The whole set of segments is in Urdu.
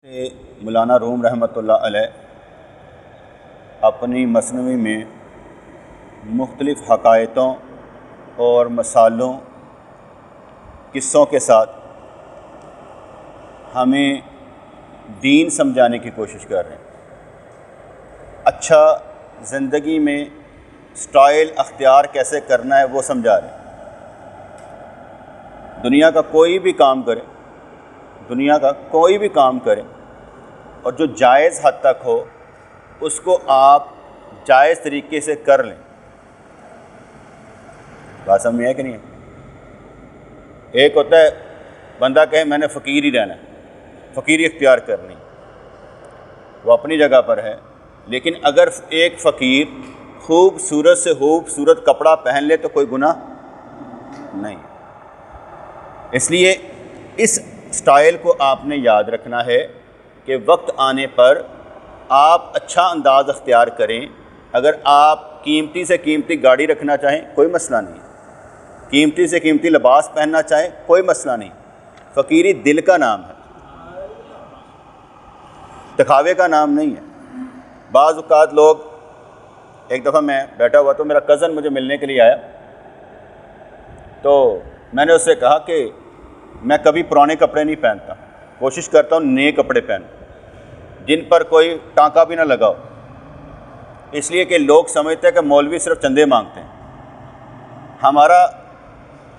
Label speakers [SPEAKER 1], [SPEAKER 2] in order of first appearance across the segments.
[SPEAKER 1] سے مولانا روم رحمۃ اللہ علیہ اپنی مثنوی میں مختلف حکایتوں اور مثالوں قصوں کے ساتھ ہمیں دین سمجھانے کی کوشش کر رہے ہیں۔ اچھا زندگی میں سٹائل اختیار کیسے کرنا ہے وہ سمجھا رہے ہیں۔ دنیا کا کوئی بھی کام کرے اور جو جائز حد تک ہو اس کو آپ جائز طریقے سے کر لیں۔ بات سمجھ میں ہے کہ نہیں ہے؟ ایک ہوتا ہے بندہ کہے میں نے فقیر ہی رہنا ہے، فقیری اختیار کرنی، وہ اپنی جگہ پر ہے، لیکن اگر ایک فقیر خوبصورت سے خوبصورت کپڑا پہن لے تو کوئی گناہ نہیں۔ اس لیے اس سٹائل کو آپ نے یاد رکھنا ہے کہ وقت آنے پر آپ اچھا انداز اختیار کریں۔ اگر آپ قیمتی سے قیمتی گاڑی رکھنا چاہیں کوئی مسئلہ نہیں، قیمتی سے قیمتی لباس پہننا چاہیں کوئی مسئلہ نہیں۔ فقیری دل کا نام ہے، دکھاوے کا نام نہیں ہے۔ بعض اوقات لوگ، ایک دفعہ میں بیٹھا ہوا تو میرا کزن مجھے ملنے کے لیے آیا، تو میں نے اس سے کہا کہ میں کبھی پرانے کپڑے نہیں پہنتا، کوشش کرتا ہوں نئے کپڑے پہنوں جن پر کوئی ٹانکا بھی نہ لگا ہو، اس لیے کہ لوگ سمجھتے ہیں کہ مولوی صرف چندے مانگتے ہیں۔ ہمارا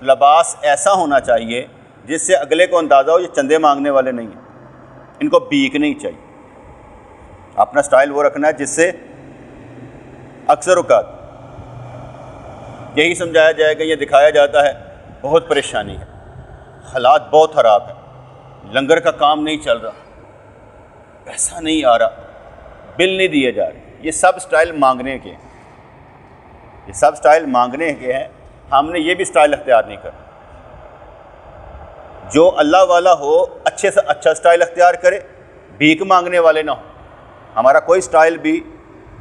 [SPEAKER 1] لباس ایسا ہونا چاہیے جس سے اگلے کو اندازہ ہو یہ چندے مانگنے والے نہیں ہیں، ان کو بھیک نہیں چاہیے۔ اپنا سٹائل وہ رکھنا ہے جس سے اکثر اوقات یہی سمجھایا جائے کہ یہ دکھایا جاتا ہے بہت پریشانی ہے، حالات بہت خراب ہیں، لنگر کا کام نہیں چل رہا، پیسہ نہیں آ رہا، بل نہیں دیے جا رہے۔ یہ سب سٹائل مانگنے کے ہیں، یہ سب سٹائل مانگنے کے ہیں۔ ہم نے یہ بھی سٹائل اختیار نہیں کرنا۔ جو اللہ والا ہو اچھے سے اچھا سٹائل اختیار کرے، بھیک مانگنے والے نہ ہوں۔ ہمارا کوئی سٹائل بھی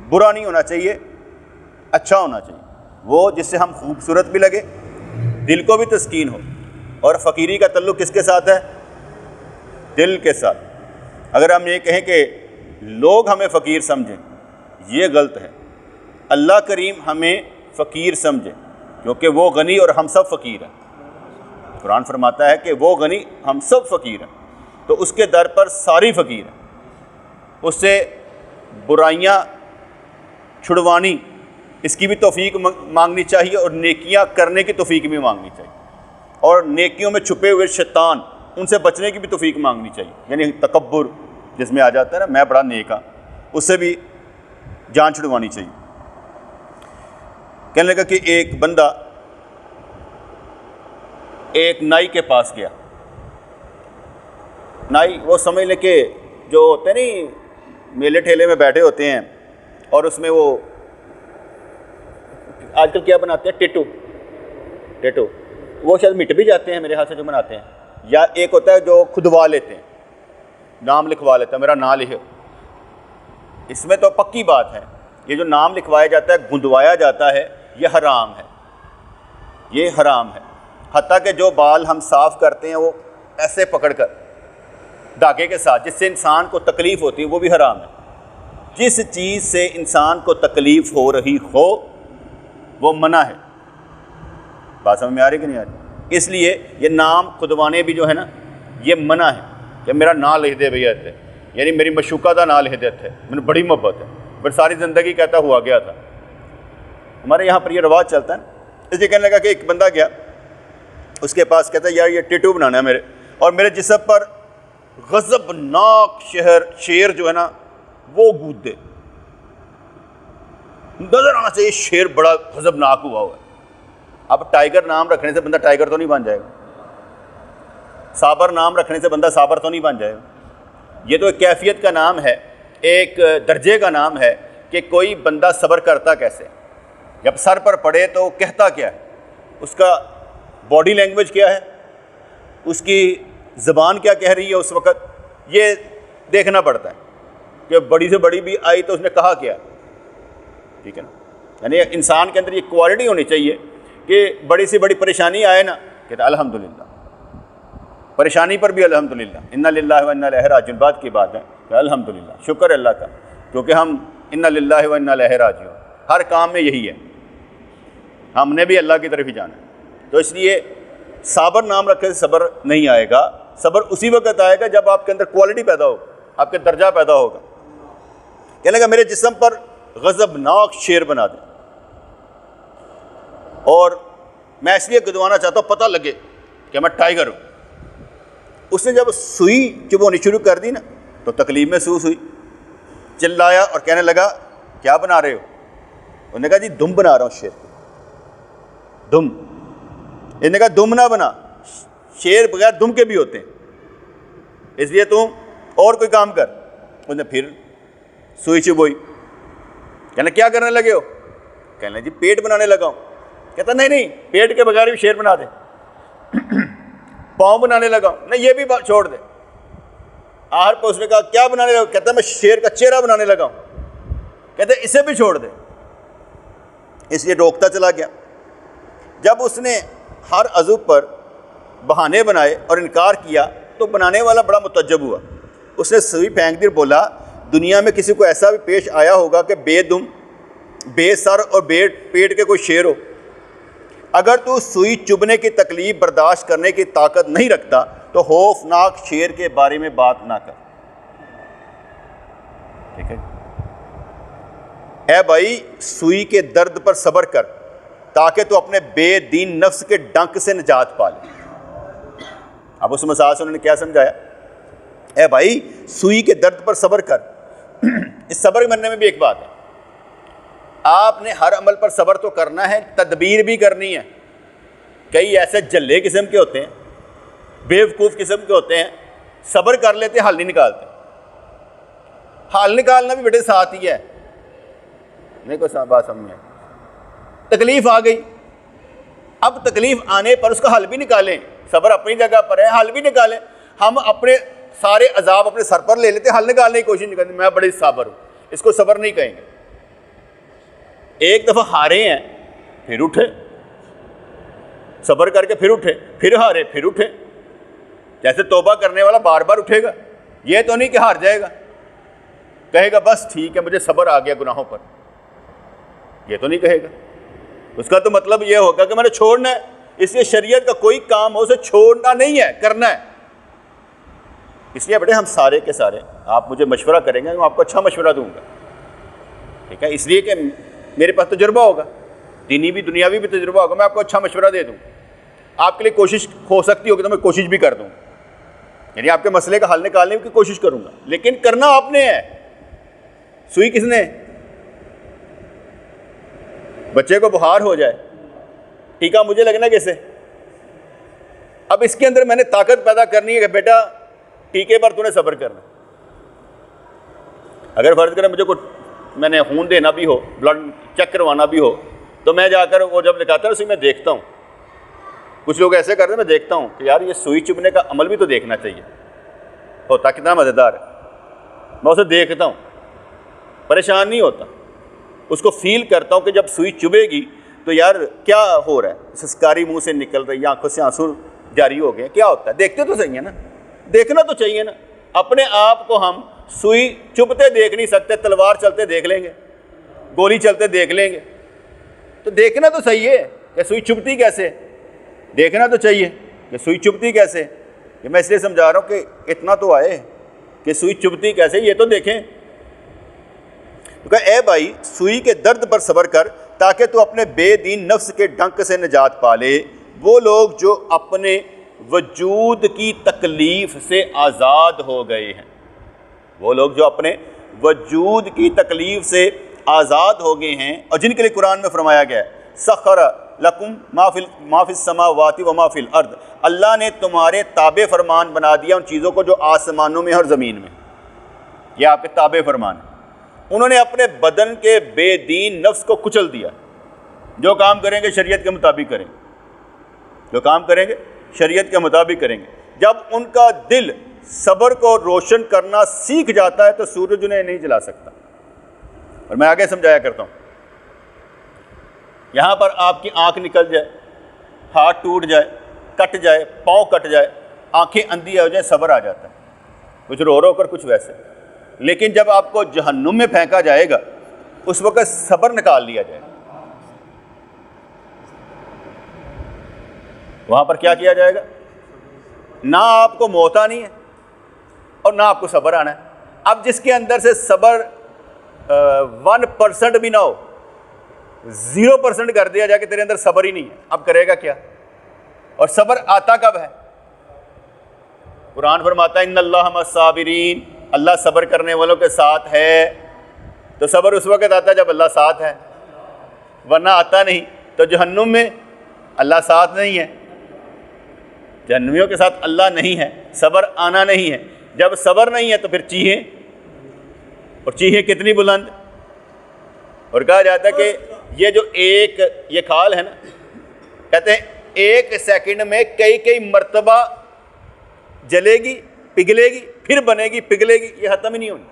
[SPEAKER 1] برا نہیں ہونا چاہیے، اچھا ہونا چاہیے، وہ جس سے ہم خوبصورت بھی لگے، دل کو بھی تسکین ہو۔ اور فقیری کا تعلق کس کے ساتھ ہے؟ دل کے ساتھ۔ اگر ہم یہ کہیں کہ لوگ ہمیں فقیر سمجھیں، یہ غلط ہے۔ اللہ کریم ہمیں فقیر سمجھے کیونکہ وہ غنی اور ہم سب فقیر ہیں۔ قرآن فرماتا ہے کہ وہ غنی ہم سب فقیر ہیں، تو اس کے در پر ساری فقیر ہیں۔ اس سے برائیاں چھڑوانی، اس کی بھی توفیق مانگنی چاہیے، اور نیکیاں کرنے کی توفیق بھی مانگنی چاہیے، اور نیکیوں میں چھپے ہوئے شیطان ان سے بچنے کی بھی توفیق مانگنی چاہیے۔ یعنی تکبر جس میں آ جاتا ہے نا میں بڑا نیک ہوں، اس سے بھی جان چھڑوانی چاہیے۔ کہنے لگا کہ ایک بندہ ایک نائی کے پاس گیا۔ نائی وہ سمجھ لے کہ جو ہوتے ہیں نہیں میلے ٹھیلے میں بیٹھے ہوتے ہیں، اور اس میں وہ آج کل کیا بناتے ہیں، ٹیٹو، وہ شاید مٹ بھی جاتے ہیں میرے خیال سے جو بناتے ہیں، یا ایک ہوتا ہے جو کھدوا لیتے ہیں، نام لکھوا لیتا ہے میرا نام لکھو۔ اس میں تو پکی بات ہے، یہ جو نام لکھوایا جاتا ہے، گندوایا جاتا ہے، یہ حرام ہے، یہ حرام ہے۔ حتیٰ کہ جو بال ہم صاف کرتے ہیں وہ ایسے پکڑ کر دھاگے کے ساتھ جس سے انسان کو تکلیف ہوتی ہے، وہ بھی حرام ہے۔ جس چیز سے انسان کو تکلیف ہو رہی ہو وہ منع ہے۔ بات سمجھ میں آ رہی کہ نہیں آ رہی؟ اس لیے یہ نام کھدوانے بھی جو ہے نا یہ منع ہے کہ میرا نام لکھ دے بھیا اتنے، یعنی میری مشوقہ کا نام لکھ دے اتنے، مجھے بڑی محبت ہے، پھر ساری زندگی کہتا ہوا گیا تھا۔ ہمارے یہاں پر یہ رواج چلتا ہے نا۔ اس لیے کہنے لگا کہ ایک بندہ گیا اس کے پاس، کہتا ہے یار یہ ٹیٹو بنانا ہے میرے، اور میرے جسم پر غضبناک شیر جو ہے نا وہ گود دے، نظر آنا چاہیے شیر بڑا غضبناک ہوا ہے۔ اب ٹائیگر نام رکھنے سے بندہ ٹائیگر تو نہیں بن جائے گا، صابر نام رکھنے سے بندہ صابر تو نہیں بن جائے گا۔ یہ تو ایک کیفیت کا نام ہے، ایک درجے کا نام ہے کہ کوئی بندہ صبر کرتا کیسے، جب سر پر پڑے تو کہتا کیا ہے، اس کا باڈی لینگویج کیا ہے، اس کی زبان کیا کہہ رہی ہے اس وقت، یہ دیکھنا پڑتا ہے کہ بڑی سے بڑی بھی آئی تو اس نے کہا کیا، ٹھیک ہے نا۔ یعنی انسان کے اندر یہ کوالٹی ہونی چاہیے کہ بڑی سے بڑی پریشانی آئے نا کہتا الحمدللہ، پریشانی پر بھی الحمدللہ، انا للہ و انا الیہ راجعون، بعد کی بات ہے کہ الحمدللہ، شکر اللہ کا، کیونکہ ہم انا للہ و انا الیہ راجعون ہر کام میں یہی ہے، ہم نے بھی اللہ کی طرف ہی جانا ہے۔ تو اس لیے صابر نام رکھے سے صبر نہیں آئے گا، صبر اسی وقت آئے گا جب آپ کے اندر کوالٹی پیدا ہوگا، آپ کے درجہ پیدا ہوگا۔ کہنے لگا میرے جسم پر غضبناک شیر بنا دیں، اور میں اس لیے گدوانا چاہتا ہوں پتہ لگے کہ میں ٹائیگر ہوں۔ اس نے جب سوئی چبھونی شروع کر دی نا تو تکلیف محسوس ہوئی، چلایا اور کہنے لگا کیا بنا رہے ہو؟ انہوں نے کہا جی دم بنا رہا ہوں شیر کو، دم۔ انہوں نے کہا دم نہ بنا، شیر بغیر دم کے بھی ہوتے ہیں، اس لیے تم اور کوئی کام کر۔ انہوں نے پھر سوئی چبھوئی، کہنا کیا کرنے لگے ہو؟ کہنے جی پیٹ بنانے لگا ہوں۔ کہتا نہیں نہیں، پیٹ کے بغیر بھی شیر بنا دے۔ پاؤں بنانے لگا ہوں، نہیں یہ بھی چھوڑ دے۔ آخر پر اس نے کہا کیا بنانے لگا؟ کہتا میں شیر کا چہرہ بنانے لگا ہوں۔ کہتے اسے بھی چھوڑ دے۔ اس لیے روکتا چلا گیا۔ جب اس نے ہر عضو پر بہانے بنائے اور انکار کیا تو بنانے والا بڑا متعجب ہوا۔ اس نے سوئی پھینک دی اور بولا دنیا میں کسی کو ایسا بھی پیش آیا ہوگا کہ بے دم، بے سر اور بے پیٹ کے کوئی شیر ہو؟ اگر تو سوئی چبھنے کی تکلیف برداشت کرنے کی طاقت نہیں رکھتا تو خوفناک شیر کے بارے میں بات نہ کر۔ ٹھیک ہے، اے بھائی سوئی کے درد پر صبر کر تاکہ تو اپنے بے دین نفس کے ڈنک سے نجات پا لے۔ اب اس مثال سے انہوں نے کیا سمجھایا؟ اے بھائی سوئی کے درد پر صبر کر۔ اس صبر کرنے میں بھی ایک بات ہے، آپ نے ہر عمل پر صبر تو کرنا ہے، تدبیر بھی کرنی ہے۔ کئی ایسے جھلے قسم کے ہوتے ہیں، بیوقوف قسم کے ہوتے ہیں، صبر کر لیتے حل نہیں نکالتے۔ حل نکالنا بھی بیٹے ساتھ ہی ہے، نہیں کوئی بات سمجھ میں؟ تکلیف آ گئی، اب تکلیف آنے پر اس کا حل بھی نکالیں۔ صبر اپنی جگہ پر ہے، حل بھی نکالیں۔ ہم اپنے سارے عذاب اپنے سر پر لے لیتے، حل نکالنے کی کوشش نہیں کرتے، میں بڑے صابر ہوں، اس کو صبر نہیں کہیں گے۔ ایک دفعہ ہارے ہیں پھر اٹھے، صبر کر کے پھر اٹھے، پھر ہارے پھر اٹھے۔ جیسے توبہ کرنے والا بار بار اٹھے گا، یہ تو نہیں کہ ہار جائے گا، کہے گا بس ٹھیک ہے مجھے صبر آ گیا گناہوں پر، یہ تو نہیں کہے گا۔ اس کا تو مطلب یہ ہوگا کہ میں نے چھوڑنا ہے۔ اس لیے شریعت کا کوئی کام ہو اسے چھوڑنا نہیں ہے، کرنا ہے۔ اس لیے بیٹے ہم سارے کے سارے، آپ مجھے مشورہ کریں گے میں آپ کو اچھا مشورہ دوں گا، ٹھیک ہے، اس لیے کہ میرے پاس تجربہ ہوگا، دینی بھی دنیاوی بھی تجربہ ہوگا، میں آپ کو اچھا مشورہ دے دوں، آپ کے لیے کوشش ہو سکتی ہوگی تو میں کوشش بھی کر دوں، یعنی آپ کے مسئلے کا حل نکالنے کی کوشش کروں گا، لیکن کرنا آپ نے ہے۔ سوئی کس نے؟ بچے کو بخار ہو جائے، ٹیکا مجھے لگنا کیسے؟ اب اس کے اندر میں نے طاقت پیدا کرنی ہے کہ بیٹا ٹیکے پر تو نے صبر کرنا۔ اگر فرض کریں مجھے میں نے خون دینا بھی ہو، بلڈ چیک کروانا بھی ہو، تو میں جا کر وہ جب لکھاتا ہے اسی میں دیکھتا ہوں، کچھ لوگ ایسے کرتے ہیں، میں دیکھتا ہوں کہ یار یہ سوئی چبھنے کا عمل بھی تو دیکھنا چاہیے، ہوتا کتنا مزیدار ہے۔ میں اسے دیکھتا ہوں، پریشان نہیں ہوتا، اس کو فیل کرتا ہوں کہ جب سوئی چبھے گی تو یار کیا ہو رہا ہے، سسکاری منہ سے نکل رہی ہے، آنکھوں سے آنسو جاری ہو گئے، کیا ہوتا ہے؟ دیکھتے تو صحیح ہے نا، دیکھنا تو چاہیے نا۔ اپنے آپ کو ہم سوئی چبھتے دیکھ نہیں سکتے، تلوار چلتے دیکھ لیں گے، گولی چلتے دیکھ لیں گے، تو دیکھنا تو صحیح ہے کہ سوئی چبھتی کیسے، دیکھنا تو چاہیے کہ سوئی چبھتی کیسے۔ کہ میں اس لیے سمجھا رہا ہوں کہ اتنا تو آئے کہ سوئی چبھتی کیسے، یہ تو دیکھیں۔ تو کہ اے بھائی سوئی کے درد پر صبر کر تاکہ تو اپنے بے دین نفس کے ڈنک سے نجات پا لے۔ وہ لوگ جو اپنے وجود کی تکلیف سے آزاد ہو گئے ہیں، وہ لوگ جو اپنے وجود کی تکلیف سے آزاد ہو گئے ہیں، اور جن کے لیے قرآن میں فرمایا گیا ہے سخر لکم ما فی السماوات و ما فی الارض، اللہ نے تمہارے تابع فرمان بنا دیا ان چیزوں کو جو آسمانوں میں اور زمین میں، یہ آپ کے تابع فرمان ہیں۔ انہوں نے اپنے بدن کے بے دین نفس کو کچل دیا، جو کام کریں گے شریعت کے مطابق کریں گے، جو کام کریں گے شریعت کے مطابق کریں گے۔ جب ان کا دل صبر کو روشن کرنا سیکھ جاتا ہے تو سورج انہیں نہیں جلا سکتا۔ اور میں آگے سمجھایا کرتا ہوں، یہاں پر آپ کی آنکھ نکل جائے، ہاتھ ٹوٹ جائے، کٹ جائے، پاؤں کٹ جائے، آنکھیں اندھی ہو جائیں صبر آ جاتا ہے، کچھ رو رو کر کچھ ویسے. لیکن جب آپ کو جہنم میں پھینکا جائے گا اس وقت صبر نکال لیا جائے گا. وہاں پر کیا کیا جائے گا؟ نہ آپ کو موت آنی ہے اور نہ آپ کو صبر آنا ہے. اب جس کے اندر سے صبر 1% بھی نہ ہو، 0% کر دیا جائے کہ تیرے اندر صبر ہی نہیں ہے، اب کرے گا کیا؟ اور صبر آتا کب ہے؟ قرآن فرماتا ہے ان اللہ مع الصابرین، اللہ صبر کرنے والوں کے ساتھ ہے. تو صبر اس وقت آتا ہے جب اللہ ساتھ ہے، ورنہ آتا نہیں. تو جہنم میں اللہ ساتھ نہیں ہے، جہنمیوں کے ساتھ اللہ نہیں ہے، صبر آنا نہیں ہے. جب صبر نہیں ہے تو پھر چیخیں، اور چیخیں کتنی بلند. اور کہا جاتا ہے کہ یہ جو یہ کھال ہے نا، کہتے ہیں 1 سیکنڈ میں کئی مرتبہ جلے گی، پگھلے گی، پھر بنے گی، پگھلے گی، یہ ختم ہی نہیں ہونی.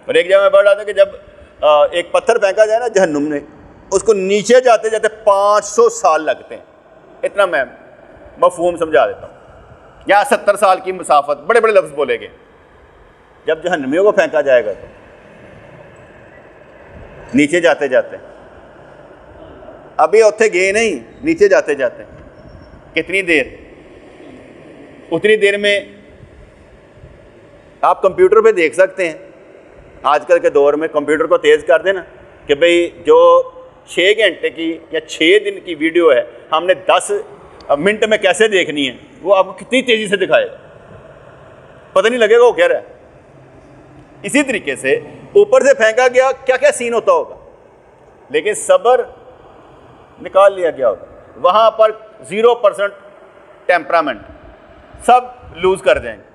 [SPEAKER 1] اور ایک جگہ میں پڑھ رہا تھا کہ جب ایک پتھر پھینکا جائے نا جہنم میں، اس کو نیچے جاتے جاتے 500 سال لگتے ہیں. اتنا میں مفہوم سمجھا دیتا ہوں. یہاں 70 سال کی مسافت، بڑے بڑے لفظ بولے گئے. جب جہنمیوں کو پھینکا جائے گا تو نیچے جاتے جاتے، ابھی اتنے گئے نہیں، نیچے جاتے جاتے کتنی دیر؟ اتنی دیر میں آپ کمپیوٹر پہ دیکھ سکتے ہیں. آج کل کے دور میں کمپیوٹر کو تیز کر دینا کہ بھئی جو 6 گھنٹے کی یا 6 دن کی ویڈیو ہے ہم نے 10 منٹ میں کیسے دیکھنی ہے، وہ آپ کو کتنی تیزی سے دکھائے گا، پتہ نہیں لگے گا وہ کہہ رہا ہے. اسی طریقے سے اوپر سے پھینکا گیا کیا کیا سین ہوتا ہوگا، لیکن صبر نکال لیا گیا ہوگا. وہاں پر 0% ٹیمپرامنٹ، سب لوز کر جائیں گے.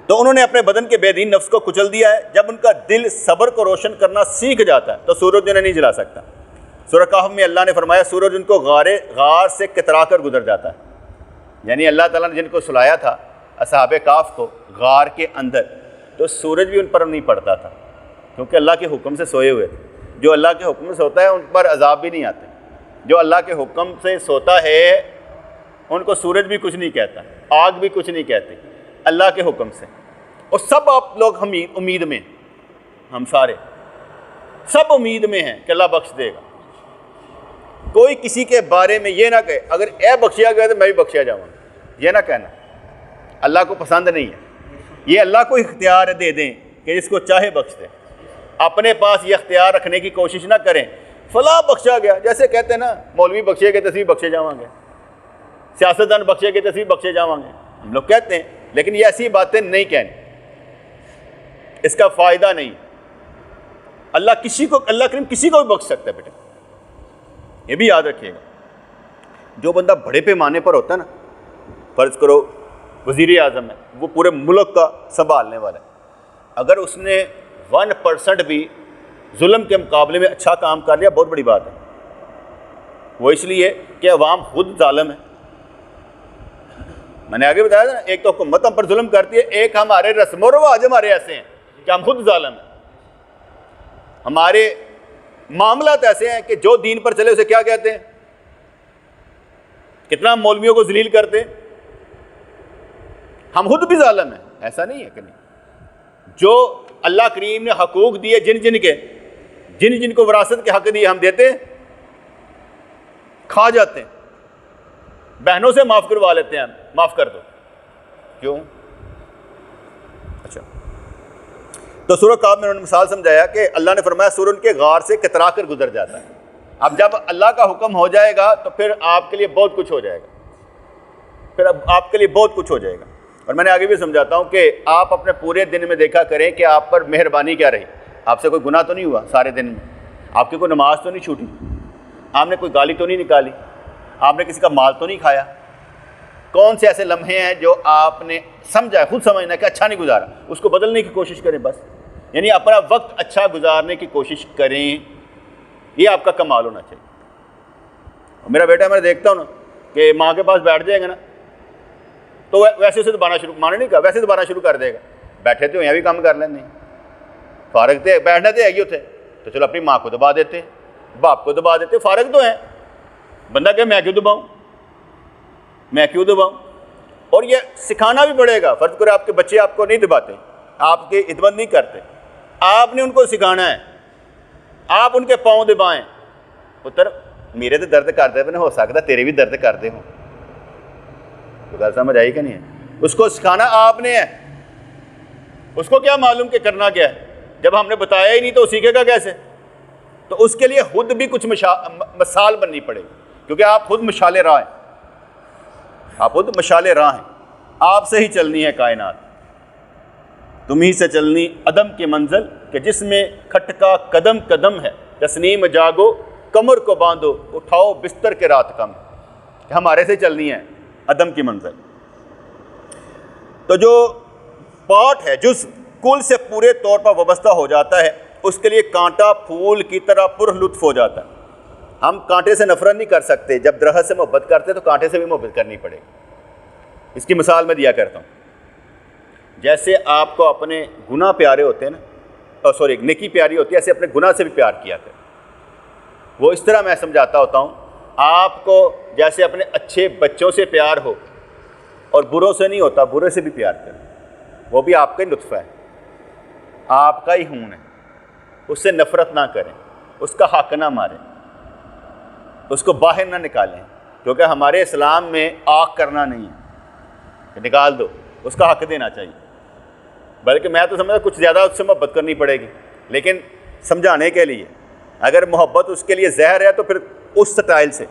[SPEAKER 1] تو انہوں نے اپنے بدن کے بے دین نفس کو کچل دیا ہے. جب ان کا دل صبر کو روشن کرنا سیکھ جاتا ہے تو سورج انہیں نہیں جلا سکتا. سورہ کہف میں اللہ نے فرمایا سورج ان کو غار سے کترا کر گزر جاتا ہے. یعنی اللہ تعالیٰ نے جن کو سلایا تھا اصحاب کہف کو غار کے اندر، تو سورج بھی ان پر نہیں پڑتا تھا کیونکہ اللہ کے حکم سے سوئے ہوئے تھے. جو اللہ کے حکم سے سوتا ہے ان پر عذاب بھی نہیں آتے. جو اللہ کے حکم سے سوتا ہے ان کو سورج بھی کچھ نہیں کہتا، آگ بھی کچھ نہیں کہتی، اللہ کے حکم سے. اور سب آپ لوگ امید میں، ہم سارے سب امید میں ہیں کہ اللہ بخش دے گا. کوئی کسی کے بارے میں یہ نہ کہے اگر اے بخشیا گیا تو میں بھی بخشیا جاؤں گا، یہ نہ کہنا. اللہ کو پسند نہیں ہے. یہ اللہ کو اختیار دے دیں کہ جس کو چاہے بخش دیں. اپنے پاس یہ اختیار رکھنے کی کوشش نہ کریں فلاں بخشا گیا، جیسے کہتے ہیں نا مولوی بخشے گئے تصویر بخشے جاؤں گے، سیاستدان بخشے گئے تصویر بخشے جاؤں گے. ہم لوگ کہتے ہیں، لیکن یہ ایسی باتیں نہیں کہنی، اس کا فائدہ نہیں. اللہ کریم کسی کو بھی بخش سکتا ہے بیٹے، یہ بھی یاد رکھیے گا. جو بندہ بڑے پیمانے پر ہوتا ہے نا، فرض کرو وزیر اعظم ہے، وہ پورے ملک کا سنبھالنے والا ہے، اگر اس نے 1% بھی ظلم کے مقابلے میں اچھا کام کر لیا بہت بڑی بات ہے. وہ اس لیے کہ عوام خود ظالم ہے. میں نے آگے بتایا تھا نا، ایک تو حکومت ہم پر ظلم کرتی ہے، ایک ہمارے رسم و رواج ہمارے ایسے ہیں کہ ہم خود ظالم ہیں. ہمارے معاملات ایسے ہیں کہ جو دین پر چلے اسے کیا کہتے ہیں. کتنا ہم مولویوں کو ذلیل کرتے ہیں. ہم خود بھی ظالم ہیں، ایسا نہیں ہے کہ نہیں. جو اللہ کریم نے حقوق دیے جن جن کو وراثت کے حق دیے ہم دیتے ہیں، کھا جاتے ہیں. بہنوں سے معاف کروا لیتے ہیں، ہم معاف کر دو. کیوں؟ اچھا، تو سورہ کہف میں انہوں نے مثال سمجھایا کہ اللہ نے فرمایا سورج کے غار سے کترا کر گزر جاتا ہے. اب جب اللہ کا حکم ہو جائے گا تو پھر آپ کے لیے بہت کچھ ہو جائے گا، پھر اب آپ کے لیے بہت کچھ ہو جائے گا. اور میں نے آگے بھی سمجھاتا ہوں کہ آپ اپنے پورے دن میں دیکھا کریں کہ آپ پر مہربانی کیا رہی. آپ سے کوئی گناہ تو نہیں ہوا سارے دن میں، آپ کی کوئی نماز تو نہیں چھوٹی، آپ نے کوئی گالی تو نہیں نکالی، آپ نے کسی کا مال تو نہیں کھایا. کون سے ایسے لمحے ہیں جو آپ نے سمجھا، خود سمجھنا کہ اچھا نہیں گزارا، اس کو بدلنے کی کوشش کریں بس. یعنی اپنا وقت اچھا گزارنے کی کوشش کریں، یہ آپ کا کمال ہونا چاہیے. میرا بیٹا میں دیکھتا ہوں نا کہ ماں کے پاس بیٹھ جائے گا نا تو ویسے اسے دبانا شروع، ماں نے نہیں کہا ویسے دبانا شروع کر دے گا. بیٹھے تو یہاں بھی کام کر لینے، فارغ تھے، بیٹھنا تو ہے ہی ہوتے تو چلو اپنی ماں کو دبا دیتے، باپ کو دبا دیتے، فارغ تو ہیں. بندہ کہ میں کیوں دباؤں، میں کیوں دباؤں؟ اور یہ سکھانا بھی پڑے گا. فرض کرو آپ کے بچے آپ کو نہیں دباتے, آپ کی خدمت نہیں کرتے, آپ نے ان کو سکھانا ہے, آپ ان کے پاؤں دبائیں. پتر میرے تو درد کرتے ہیں, ہو سکتا تیرے بھی درد کرتے ہوں. تو گل سمجھ آئی کہ نہیں ہے؟ اس کو سکھانا آپ نے ہے. اس کو کیا معلوم کہ کرنا کیا ہے؟ جب ہم نے بتایا ہی نہیں تو سیکھے گا کیسے؟ تو اس کے لیے خود بھی کچھ مثال بننی پڑے گی, کیونکہ آپ خود مشعل راہ ہیں. آپ خود مشعل راہ ہیں. آپ سے ہی چلنی ہے کائنات. تم ہی سے چلنی عدم کی منزل کہ جس میں کھٹکا قدم قدم ہے. تسنیم جاگو کمر کو باندھو, اٹھاؤ بستر کے رات کم. ہمارے سے چلنی ہے عدم کی منزل. تو جو پارٹ ہے جز کل سے پورے طور پر وابستہ ہو جاتا ہے, اس کے لیے کانٹا پھول کی طرح پر لطف ہو جاتا ہے. ہم کانٹے سے نفرت نہیں کر سکتے. جب درخت سے محبت کرتے تو کانٹے سے بھی محبت کرنی پڑے گی. اس کی مثال میں دیا کرتا ہوں. جیسے آپ کو اپنے گناہ پیارے ہوتے ہیں نا, سوری نیکی پیاری ہوتی ہے, ایسے اپنے گناہ سے بھی پیار کیا کریں. وہ اس طرح میں سمجھاتا ہوتا ہوں, آپ کو جیسے اپنے اچھے بچوں سے پیار ہو, اور بروں سے نہیں ہوتا, برے سے بھی پیار کریں. وہ بھی آپ کا ہی لطف ہے, آپ کا ہی خون ہے. اس سے نفرت نہ کریں, اس کا حق نہ ماریں, اس کو باہر نہ نکالیں, کیونکہ ہمارے اسلام میں آگ کرنا نہیں ہے کہ نکال دو. اس کا حق دینا چاہیے. بلکہ میں تو سمجھتا کچھ زیادہ اس سے محبت کرنی پڑے گی, لیکن سمجھانے کے لیے. اگر محبت اس کے لیے زہر ہے تو پھر اس سٹائل سے.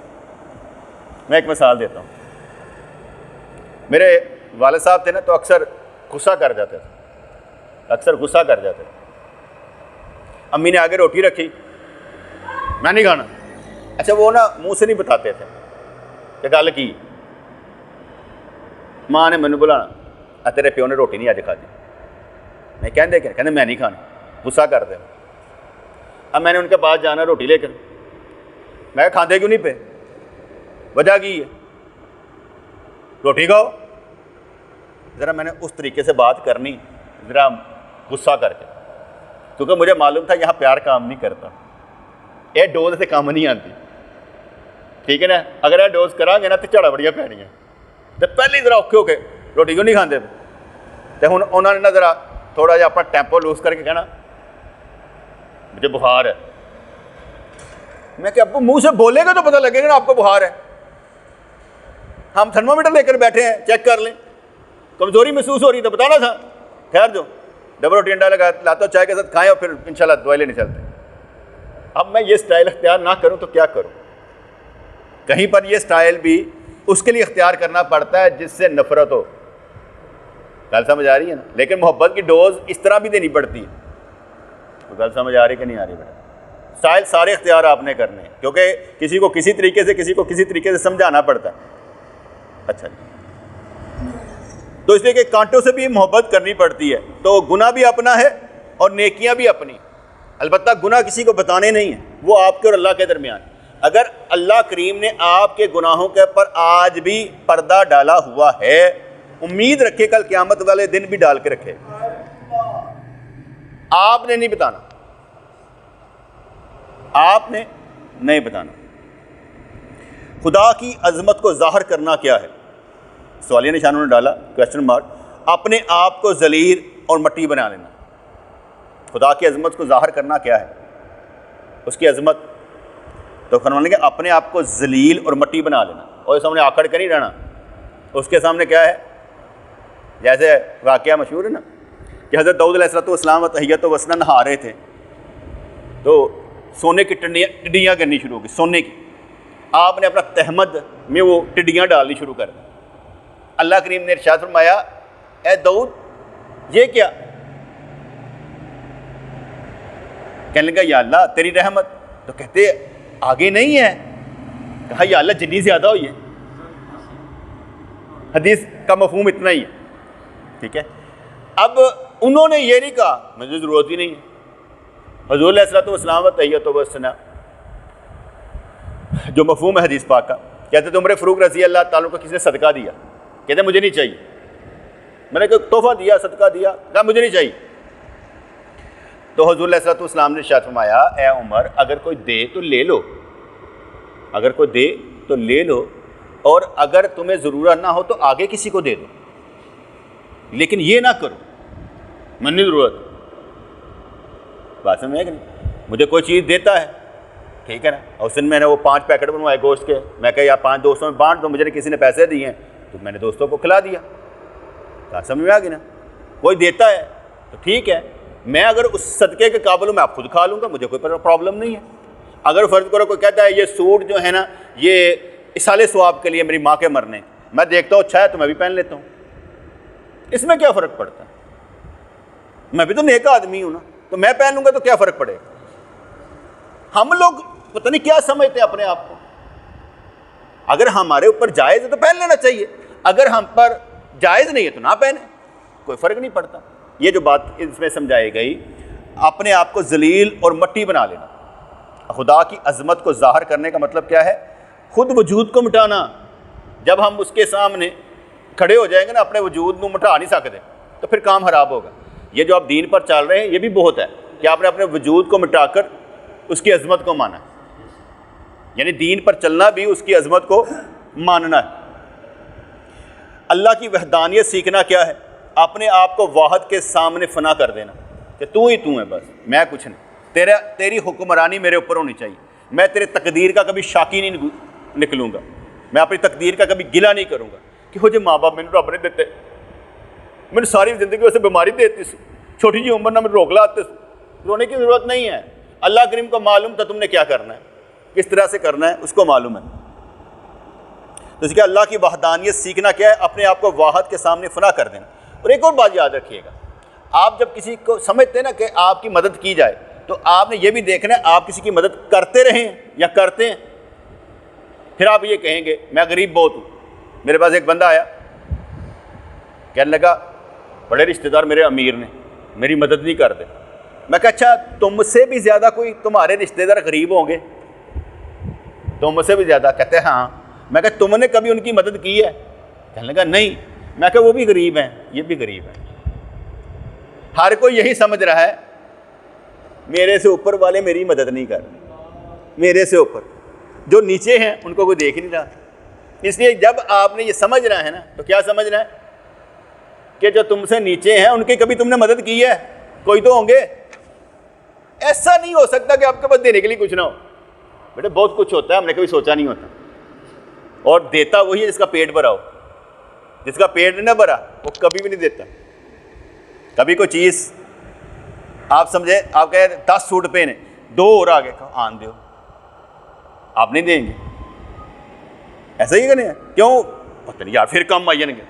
[SPEAKER 1] میں ایک مثال دیتا ہوں. میرے والد صاحب تھے نا, تو اکثر غصہ کر جاتے تھے. امی نے آگے روٹی رکھی, میں نہیں کھانا. اچھا وہ نا منہ سے نہیں بتاتے تھے کہ گل کی. ماں نے مینوں بلانا, تیرے پیو نے روٹی نہیں اج کھادی. میں کہتے میں نہیں کھانا, غصہ کر دے. اب میں نے ان کے پاس جانا روٹی لے کر. میں کھاندے کیوں نہیں پہ؟ وجہ کی ہے؟ روٹی کھاؤ. ذرا میں نے اس طریقے سے بات کرنی, ذرا غصہ کر کے, کیونکہ مجھے معلوم تھا یہاں پیار کام نہیں کرتا. یہ ڈوز سے کام نہیں آتی, ٹھیک ہے نا. اگر یہ ڈوز کرا گے نا تو جھڑا بڑیاں پینیاں. تو پہلے ذرا اوکھے ہو کے روٹی کیوں نہیں کھاندے؟ تو ہوں انہوں نے نا ذرا تھوڑا جہا اپنا ٹیمپو لوز کر کے کہنا مجھے بخار ہے. میں کہ ابو منہ سے بولے گا تو پتہ لگے گا نا آپ کو بخار ہے. ہم تھرمومیٹر لے کر بیٹھے ہیں, چیک کر لیں. کمزوری محسوس ہو رہی تو بتانا تھا. خیر جو ڈبل روٹی انڈا لگا لاتا ہوں, چائے کے ساتھ کھائیں اور پھر انشاءاللہ دوائی لینے چلتے ہیں. اب میں یہ سٹائل اختیار نہ کروں تو کیا کروں؟ کہیں پر یہ سٹائل بھی اس کے لیے اختیار کرنا پڑتا ہے جس سے نفرت ہو. گل سمجھ آ رہی ہے نا؟ لیکن محبت کی ڈوز اس طرح بھی دینی پڑتی ہے. تو گل سمجھ آ رہی کہ نہیں آ رہی بیٹا؟ سٹائل سارے اختیار آپ نے کرنے ہیں, کیونکہ کسی کو کسی طریقے سے, کسی کو کسی طریقے سے سمجھانا پڑتا ہے. اچھا جی, تو اس لیے کہ کانٹوں سے بھی محبت کرنی پڑتی ہے. تو گناہ بھی اپنا ہے اور نیکیاں بھی اپنی. البتہ گناہ کسی کو بتانے نہیں ہیں, وہ آپ کے اور اللہ کے درمیان. اگر اللہ کریم نے آپ کے گناہوں کے پر آج بھی پردہ ڈالا ہوا ہے, امید رکھے کل قیامت والے دن بھی ڈال کے رکھے. آپ نے نہیں بتانا, آپ نے نہیں بتانا. خدا کی عظمت کو ظاہر کرنا کیا ہے؟ سوالیہ نشانوں نے ڈالا, کویسچن مارک. اپنے آپ کو ذلیل اور مٹی بنا لینا. خدا کی عظمت کو ظاہر کرنا کیا ہے؟ اس کی عظمت تو فرمانے کہ اپنے آپ کو ذلیل اور مٹی بنا لینا, اور سامنے آکڑ کے نہیں رہنا. اس کے سامنے کیا ہے؟ جیسے واقعہ مشہور ہے نا کہ حضرت داؤد علیہ السلام تحیت و وسنا نہا رہے تھے, تو سونے کی ٹڈیاں گرنی شروع ہو گئی, سونے کی. آپ نے اپنا تہمد میں وہ ٹڈیاں ڈالنی شروع کر دی. اللہ کریم نے ارشاد فرمایا, اے داؤد یہ کیا؟ کہنے لگا یا اللہ تیری رحمت. تو کہتے آگے نہیں ہے. کہا یا اللہ جتنی زیادہ ہوئی ہے. حدیث کا مفہوم اتنا ہی ہے, ٹھیک ہے. اب انہوں نے یہ نہیں کہا مجھے ضرورت ہی نہیں ہے. حضور علیہ الصلوۃ والسلام تحیت و ثنا جو مفہوم ہے حدیث پاک کا, کہتے تھے عمر فاروق رضی اللہ تعالیٰ کو کسی نے صدقہ دیا, کہتے مجھے نہیں چاہیے. میں نے کہا تحفہ دیا, صدقہ دیا, کہا مجھے نہیں چاہیے. تو حضور علیہ الصلوۃ والسلام نے ارشاد فرمایا, اے عمر اگر کوئی دے تو لے لو, اگر کوئی دے تو لے لو, اور اگر تمہیں ضرورت نہ ہو تو آگے کسی کو دے دو، لیکن یہ نہ کرو من نہیں ضرورت۔ بات سمجھ میں کہ نہیں؟ مجھے کوئی چیز دیتا ہے، ٹھیک ہے نا، اور اس دن میں نے وہ 5 پیکٹ بنوائے گوشت کے، میں کہا یا 5 دوستوں میں بانٹ دو، مجھے کسی نے پیسے دیے ہیں تو میں نے دوستوں کو کھلا دیا۔ بات سمجھ میں آ گئی نا؟ کوئی دیتا ہے تو ٹھیک ہے، میں اگر اس صدقے کے قابل ہوں میں آپ خود کھا لوں گا، مجھے کوئی پرابلم نہیں ہے۔ اگر فرض کرو کوئی کہتا ہے یہ سوٹ جو ہے نا یہ اصال ثواب کے لیے میری ماں کے مرنے، میں دیکھتا ہوں اچھا ہے تو میں بھی پہن لیتا ہوں، اس میں کیا فرق پڑتا ہے؟ میں بھی تو نیک آدمی ہوں نا، تو میں پہن لوں گا تو کیا فرق پڑے گا؟ ہم لوگ پتہ نہیں کیا سمجھتے ہیں اپنے آپ کو۔ اگر ہمارے اوپر جائز ہے تو پہن لینا چاہیے، اگر ہم پر جائز نہیں ہے تو نہ پہنیں، کوئی فرق نہیں پڑتا۔ یہ جو بات اس میں سمجھائی گئی، اپنے آپ کو ذلیل اور مٹی بنا لینا۔ خدا کی عظمت کو ظاہر کرنے کا مطلب کیا ہے؟ خود وجود کو مٹانا۔ جب ہم اس کے سامنے کھڑے ہو جائیں گے نا، اپنے وجود کو مٹا نہیں سکتے تو پھر کام خراب ہوگا۔ یہ جو آپ دین پر چل رہے ہیں یہ بھی بہت ہے کہ آپ نے اپنے وجود کو مٹا کر اس کی عظمت کو مانا ہے، یعنی دین پر چلنا بھی اس کی عظمت کو ماننا ہے۔ اللہ کی وحدانیت سیکھنا کیا ہے؟ اپنے آپ کو واحد کے سامنے فنا کر دینا کہ تو ہی تو ہے، بس میں کچھ نہیں، تیری حکمرانی میرے اوپر ہونی چاہیے، میں تیرے تقدیر کا کبھی شاکی نہیں نکلوں گا، میں اپنی تقدیر کا کبھی گلہ نہیں کروں گا کہ وہ جو ماں باپ میں نے رب نے دیتے، میں نے ساری زندگی اسے بیماری دیتی سی، چھوٹی جی عمر نہ میں روک لاتے، رونے کی ضرورت نہیں ہے۔ اللہ کریم کو معلوم تھا تم نے کیا کرنا ہے، کس طرح سے کرنا ہے، اس کو معلوم ہے۔ تو اس کے اللہ کی وحدانیت سیکھنا کیا ہے؟ اپنے آپ کو واحد کے سامنے فنا کر دینا۔ اور ایک اور بات یاد رکھیے گا، آپ جب کسی کو سمجھتے ہیں نا کہ آپ کی مدد کی جائے تو آپ نے یہ بھی دیکھنا ہے آپ کسی کی مدد کرتے رہیں یا کرتے ہیں۔ پھر آپ یہ کہیں گے میں غریب بہت ہوں۔ میرے پاس ایک بندہ آیا، کہنے لگا بڑے رشتہ دار میرے امیر نے، میری مدد نہیں کرتے۔ میں کہا اچھا تم سے بھی زیادہ کوئی تمہارے رشتہ دار غریب ہوں گے؟ تم سے بھی زیادہ؟ کہتے ہیں ہاں۔ میں کہا تم نے کبھی ان کی مدد کی ہے؟ کہنے لگا نہیں۔ میں کہا وہ بھی غریب ہیں، یہ بھی غریب ہیں۔ ہر کوئی یہی سمجھ رہا ہے میرے سے اوپر والے میری مدد نہیں کر رہے، میرے سے اوپر جو نیچے ہیں ان کو کوئی دیکھ نہیں رہا۔ اس لیے جب آپ نے یہ سمجھ رہا ہے نا تو کیا سمجھ رہا ہے کہ جو تم سے نیچے ہیں ان کی کبھی تم نے مدد کی ہے؟ کوئی تو ہوں گے۔ ایسا نہیں ہو سکتا کہ آپ کے پاس دینے کے لیے کچھ نہ ہو۔ بیٹے بہت کچھ ہوتا ہے، ہم نے کبھی سوچا نہیں ہوتا، اور دیتا وہی ہے جس کا پیٹ بھرا ہو۔ جس کا پیٹ نہ بھرا وہ کبھی بھی نہیں دیتا۔ کبھی کوئی چیز آپ سمجھے، آپ کہے 10 سوٹ پہنے، 2 اور آگے کہا آن دیو، آپ نہیں دیں گے؟ ایسا ہی کرنے کیوں؟ پتہ نہیں یار پھر کم آئین گے۔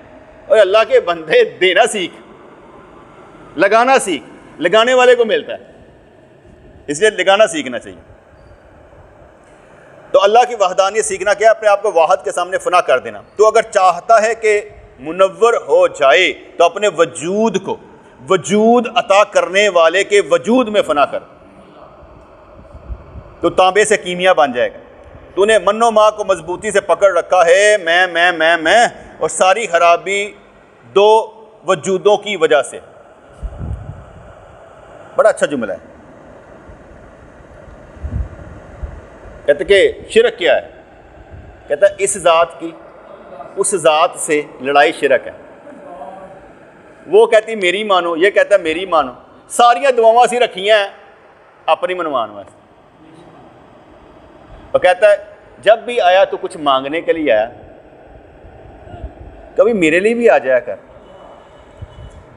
[SPEAKER 1] اور اللہ کے بندے دینا سیکھ، لگانا سیکھ، لگانے والے کو ملتا ہے، اس لیے لگانا سیکھنا چاہیے۔ تو اللہ کی وحدانیت سیکھنا کیا ہے؟ اپنے آپ کو واحد کے سامنے فنا کر دینا۔ تو اگر چاہتا ہے کہ منور ہو جائے تو اپنے وجود کو وجود عطا کرنے والے کے وجود میں فنا کر، تو تانبے سے کیمیا بن جائے گا۔ تو نے من و ماں کو مضبوطی سے پکڑ رکھا ہے، میں اور ساری خرابی 2 وجودوں کی وجہ سے۔ بڑا اچھا جملہ ہے۔ کہتے کہ شرک کیا ہے؟ کہتا ہے اس ذات کی اس ذات سے لڑائی شرک ہے۔ وہ کہتی میری مانو، یہ کہتا ہے میری مانو، ساریاں دعاواں سی رکھی ہیں اپنی منوان واسطے۔ وہ کہتا ہے جب بھی آیا تو کچھ مانگنے کے لیے آیا، کبھی میرے لیے بھی آ جایا کر۔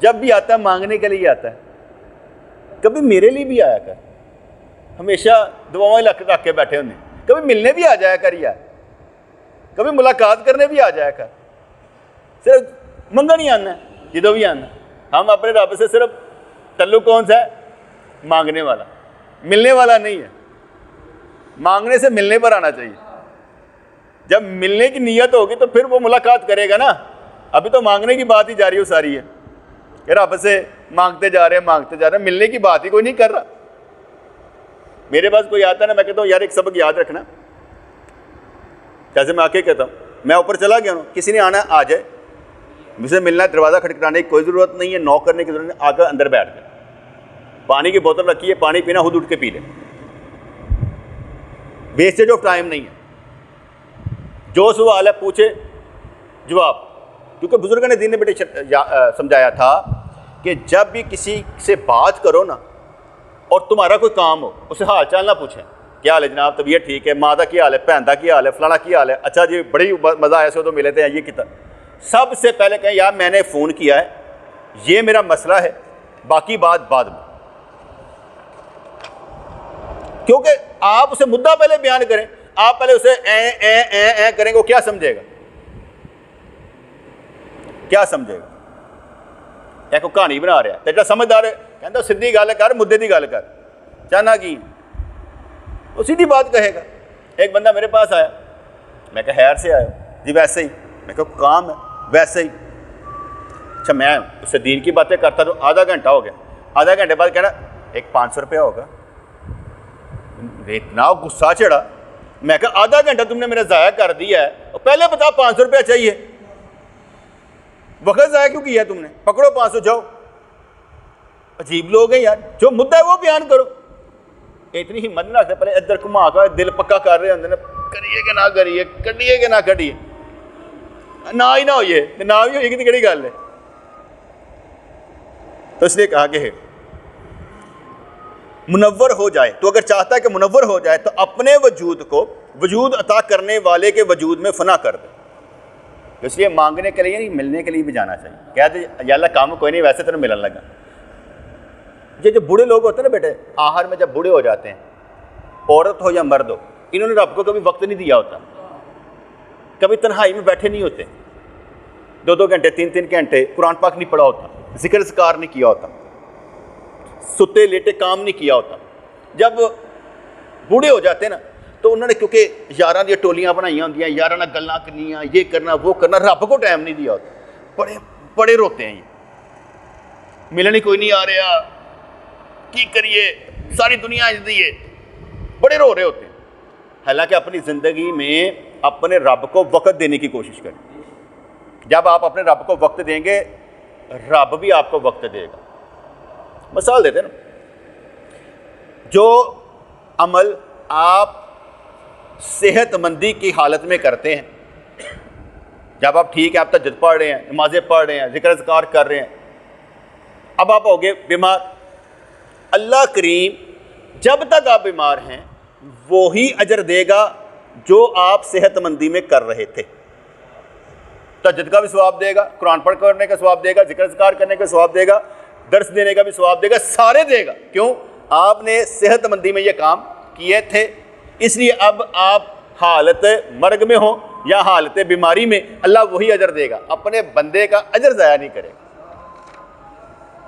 [SPEAKER 1] جب بھی آتا ہے مانگنے کے لیے آتا ہے، کبھی میرے لیے بھی آیا کر۔ ہمیشہ دعاؤں رکھ کے بیٹھے ہونے، کبھی ملنے بھی آ جایا کر، یار کبھی ملاقات کرنے بھی آ جایا کر۔ صرف منگا نہیں آنا ہے، جدو بھی آنا ہے۔ ہم اپنے رب سے صرف تعلق کون سا ہے؟ مانگنے والا، ملنے والا نہیں ہے۔ مانگنے سے ملنے پر آنا چاہیے۔ جب ملنے کی نیت ہوگی تو پھر وہ ملاقات کرے گا نا۔ ابھی تو مانگنے کی بات ہی جاری ہو ساری ہے کہ رب سے مانگتے جا رہے ہیں، ملنے کی بات ہی کوئی نہیں کر رہا۔ میرے پاس کوئی آتا ہے نا، میں کہتا ہوں یار ایک سبق یاد رکھنا، جیسے میں آ کے کہتا ہوں میں اوپر چلا گیا ہوں، کسی نے آنا آ جائے، مجھ سے ملنا ہے، دروازہ کھٹکھٹانے کی کوئی ضرورت نہیں ہے، نوک کرنے کی ضرورت نہیں، آ کر اندر بیٹھ جائے، پانی کی بوتل رکھی ہے، پانی پینا خود اٹھ کے پی لے، ویسٹیج آف ٹائم نہیں ہے۔ جو سوال ہے پوچھے جواب. کیونکہ بزرگوں نے دین نے بیٹے سمجھایا تھا کہ جب بھی کسی سے بات کرو نا اور تمہارا کوئی کام ہو اسے حال چال نہ پوچھیں, کیا حال ہے جناب, طبیعت ٹھیک ہے, ماں کا کیا حال ہے, بہن کا کیا حال ہے, فلانا کیا حال ہے, اچھا جی بڑی مزہ آیا سے تو ملے تھے, یہ کتنا. سب سے پہلے کہیں یار میں نے فون کیا ہے, یہ میرا مسئلہ ہے, باقی بات بعد میں. کیونکہ آپ اسے مدعا پہلے بیان کریں, آپ پہلے اسے اے کریں گے, وہ کیا سمجھے گا, کیا سمجھے گا. ایک کو کہانی بنا رہا ہے, تیرا سمجھدار ہے, کہتا سیدھی گل کر, مدے دی گل کر, چاہنا کی وہ سیدھی بات کہے گا. ایک بندہ میرے پاس آیا, میں کہا خیر سے آیا جی, ویسے ہی. میں کہا کام ہے, ویسے ہی. اچھا میں اس سے دین کی باتیں کرتا تو آدھا گھنٹہ ہو گیا, آدھا گھنٹے بعد کہنا ایک 500 روپیہ ہوگا. اتنا غصہ چڑھا, میں کہا آدھا گھنٹہ تم نے میرا ضائع کر دیا ہے, اور پہلے بتا 500 روپیہ چاہیے, وقت ضائع کیوں کیا تم نے, پکڑو 500 جاؤ. عجیب لوگ ہیں یار, جو مدعا ہے وہ بیان کرو. اتنی ہمت نہ رکھتے, پہلے ادھر گھما کر دل پکا کر رہے ہوتے ہیں, کریے کہ نہ کریے, کڈیے کہ نہ کڈیے, نہ ہی نہ ہوئیے, نہ بھی ہوئے گی تو کہڑی گل ہے. تو اس لیے کہا کہ منور ہو جائے, تو اگر چاہتا ہے کہ منور ہو جائے تو اپنے وجود کو وجود عطا کرنے والے کے وجود میں فنا کر دے. اس لیے مانگنے کے لیے نہیں, ملنے کے لیے بھی جانا چاہیے. کہتے یا اللہ کام کوئی نہیں, ویسے تو ملن لگا. یہ جو بوڑھے لوگ ہوتے ہیں نا بیٹے, آخر میں جب بوڑھے ہو جاتے ہیں, عورت ہو یا مرد ہو, انہوں نے رب کو کبھی وقت نہیں دیا ہوتا, کبھی تنہائی میں بیٹھے نہیں ہوتے, 2 گھنٹے 3 گھنٹے قرآن پاک نہیں پڑھا ہوتا, ذکر اذکار نہیں کیا ہوتا, ستے لیٹے کام نہیں کیا ہوتا. جب بوڑھے ہو جاتے ہیں نا تو انہوں نے کیونکہ یاراں دی ٹولیاں بنائی ہوندیاں, یاراں نال گلاں کرنیاں, یہ کرنا وہ کرنا, رب کو ٹائم نہیں دیا ہوتا. بڑے روتے ہیں یہ, ملن ہی کوئی نہیں آ رہا, کی کریے, ساری دنیا آجدی ہے, بڑے رو رہے ہوتے ہیں. حالانکہ اپنی زندگی میں اپنے رب کو وقت دینے کی کوشش کریں. جب آپ اپنے رب کو وقت دیں گے, رب بھی آپ کو وقت دے گا. مثال دیتے نا, جو عمل آپ صحت مندی کی حالت میں کرتے ہیں, جب آپ ٹھیک ہے, آپ تہجد پڑھ رہے ہیں, نمازیں پڑھ رہے ہیں, ذکر اذکار کر رہے ہیں, اب آپ ہو گئے بیمار, اللہ کریم جب تک آپ بیمار ہیں وہی اجر دے گا جو آپ صحت مندی میں کر رہے تھے. تہجد کا بھی ثواب دے گا, قرآن پڑھ کرنے کا ثواب دے گا, ذکر اذکار کرنے کا ثواب دے گا, درس دینے کا بھی ثواب دے گا, سارے دے گا. کیوں؟ آپ نے صحت مندی میں یہ کام کیے تھے. اس لیے اب آپ حالت مرگ میں ہوں یا حالت بیماری میں, اللہ وہی اجر دے گا, اپنے بندے کا اجر ضائع نہیں کرے گا.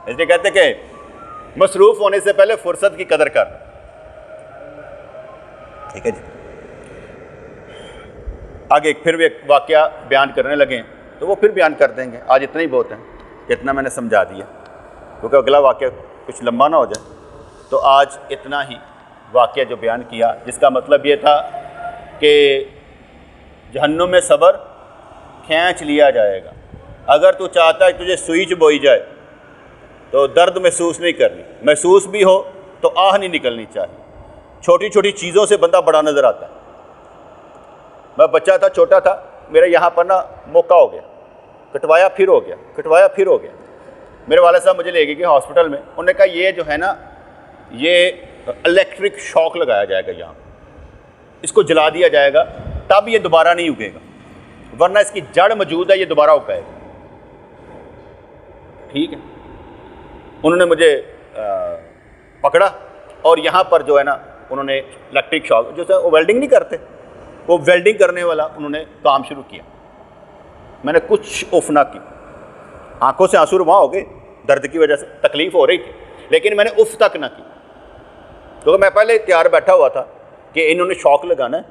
[SPEAKER 1] اس لیے کہتے کہ مصروف ہونے سے پہلے فرصت کی قدر کر. ٹھیک ہے جی. آگے پھر بھی ایک واقعہ بیان کرنے لگے تو وہ پھر بیان کر دیں گے. آج اتنا ہی بہت ہے, اتنا میں نے سمجھا دیا, کیونکہ اگلا واقعہ کچھ لمبا نہ ہو جائے. تو آج اتنا ہی واقعہ جو بیان کیا, جس کا مطلب یہ تھا کہ جہنم میں صبر کھینچ لیا جائے گا. اگر تو چاہتا ہے تجھے سوئی چبوئی جائے تو درد محسوس نہیں کرنی, محسوس بھی ہو تو آہ نہیں نکلنی چاہیے. چھوٹی چھوٹی چیزوں سے بندہ بڑا نظر آتا ہے. میں بچہ تھا, چھوٹا تھا, میرا یہاں پر نا موقع ہو گیا, کٹوایا پھر ہو گیا, کٹوایا پھر ہو گیا. میرے والد صاحب مجھے لے گئے کہ ہاسپٹل میں, انہوں نے کہا یہ جو ہے نا یہ الیکٹرک شاک لگایا جائے گا, یہاں اس کو جلا دیا جائے گا, تب یہ دوبارہ نہیں اگے گا, ورنہ اس کی جڑ موجود ہے, یہ دوبارہ اگائے گا. ٹھیک ہے. انہوں نے مجھے پکڑا اور یہاں پر جو ہے نا انہوں نے الیکٹرک شاک, جو وہ ویلڈنگ نہیں کرتے, وہ ویلڈنگ کرنے والا انہوں نے کام شروع کیا. میں نے کچھ اف نہ کی, آنکھوں سے آنسو رواں ہو گئے, درد کی وجہ سے تکلیف ہو رہی تھی, لیکن میں نے اف تک نہ کی, کیونکہ میں پہلے تیار بیٹھا ہوا تھا کہ انہوں نے شوق لگانا ہے